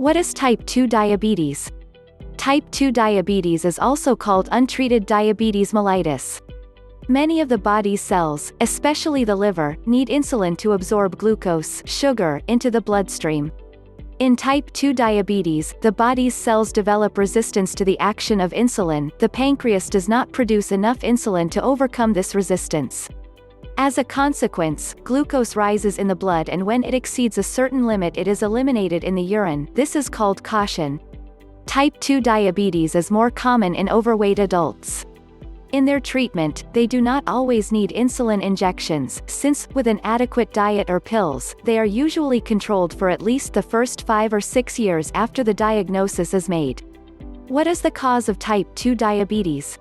What is type 2 diabetes? Type 2 diabetes is also called untreated diabetes mellitus. Many of the body's cells, especially the liver, need insulin to absorb glucose, sugar, into the bloodstream. In type 2 diabetes, the body's cells develop resistance to the action of insulin. The pancreas does not produce enough insulin to overcome this resistance. As a consequence, glucose rises in the blood, and when it exceeds a certain limit it is eliminated in the urine. This is called caution. Type 2 diabetes is more common in overweight adults. In their treatment, they do not always need insulin injections, since, with an adequate diet or pills, they are usually controlled for at least the first 5 or 6 years after the diagnosis is made. What is the cause of type 2 diabetes?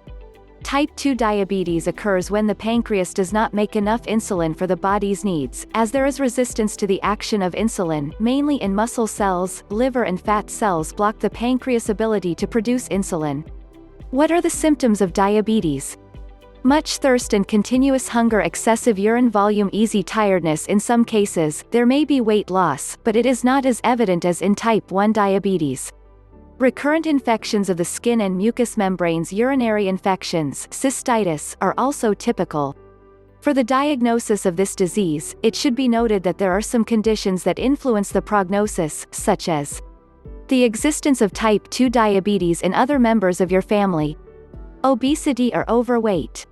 Type 2 diabetes occurs when the pancreas does not make enough insulin for the body's needs, as there is resistance to the action of insulin, mainly in muscle cells. Liver and fat cells block the pancreas' ability to produce insulin. What are the symptoms of diabetes? Much thirst and continuous hunger, excessive urine volume, easy tiredness. In some cases, there may be weight loss, but it is not as evident as in type 1 diabetes. Recurrent infections of the skin and mucous membranes, urinary infections, cystitis, are also typical. For the diagnosis of this disease, it should be noted that there are some conditions that influence the prognosis, such as the existence of type 2 diabetes in other members of your family, obesity or overweight,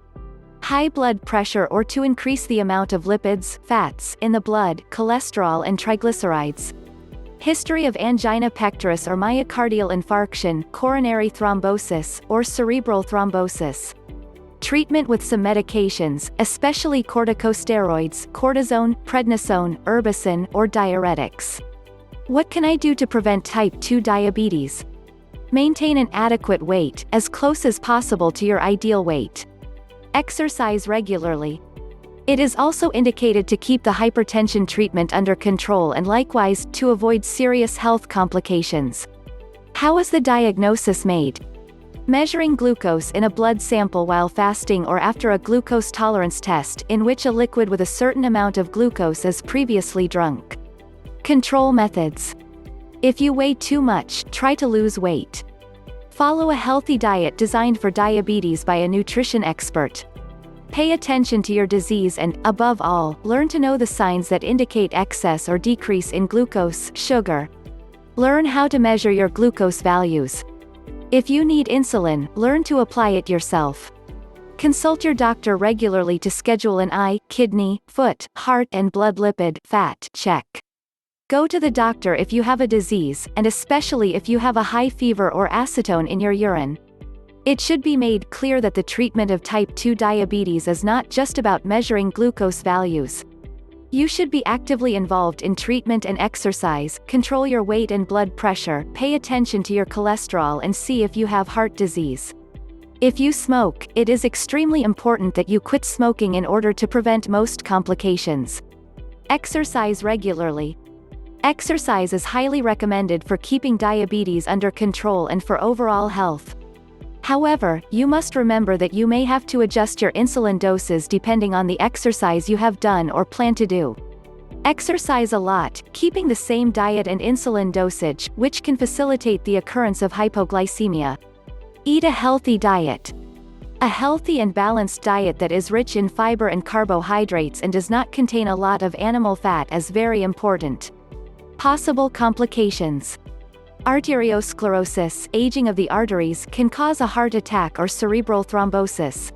high blood pressure or to increase the amount of lipids, fats, in the blood, cholesterol and triglycerides, history of angina pectoris or myocardial infarction, coronary thrombosis, or cerebral thrombosis. Treatment with some medications, especially corticosteroids, cortisone, prednisone, Irbacin, or diuretics. What can I do to prevent type 2 diabetes? Maintain an adequate weight, as close as possible to your ideal weight. Exercise regularly. It is also indicated to keep the hypertension treatment under control and likewise, to avoid serious health complications. How is the diagnosis made? Measuring glucose in a blood sample while fasting or after a glucose tolerance test, in which a liquid with a certain amount of glucose is previously drunk. Control methods. If you weigh too much, try to lose weight. Follow a healthy diet designed for diabetes by a nutrition expert. Pay attention to your disease and, above all, learn to know the signs that indicate excess or decrease in glucose, sugar. Learn how to measure your glucose values. If you need insulin, learn to apply it yourself. Consult your doctor regularly to schedule an eye, kidney, foot, heart and blood lipid, fat, check. Go to the doctor if you have a disease, and especially if you have a high fever or acetone in your urine. It should be made clear that the treatment of type 2 diabetes is not just about measuring glucose values. You should be actively involved in treatment and exercise, control your weight and blood pressure, pay attention to your cholesterol and see if you have heart disease. If you smoke, it is extremely important that you quit smoking in order to prevent most complications. Exercise regularly. Exercise is highly recommended for keeping diabetes under control and for overall health. However, you must remember that you may have to adjust your insulin doses depending on the exercise you have done or plan to do. Exercise a lot, keeping the same diet and insulin dosage, which can facilitate the occurrence of hypoglycemia. Eat a healthy diet. A healthy and balanced diet that is rich in fiber and carbohydrates and does not contain a lot of animal fat is very important. Possible complications. Arteriosclerosis, aging of the arteries, can cause a heart attack or cerebral thrombosis.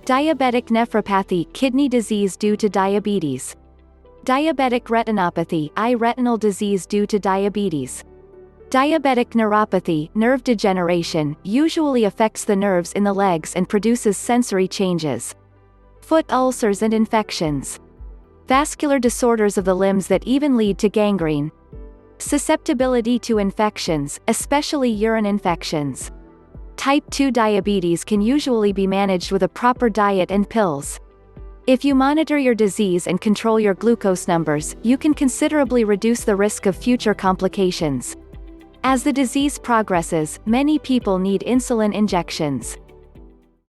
Diabetic nephropathy, kidney disease due to diabetes. Diabetic retinopathy, eye retinal disease due to diabetes. Diabetic neuropathy, nerve degeneration, usually affects the nerves in the legs and produces sensory changes. Foot ulcers and infections. Vascular disorders of the limbs that even lead to gangrene. Susceptibility to infections, especially urine infections. Type 2 diabetes can usually be managed with a proper diet and pills. If you monitor your disease and control your glucose numbers, you can considerably reduce the risk of future complications. As the disease progresses, many people need insulin injections.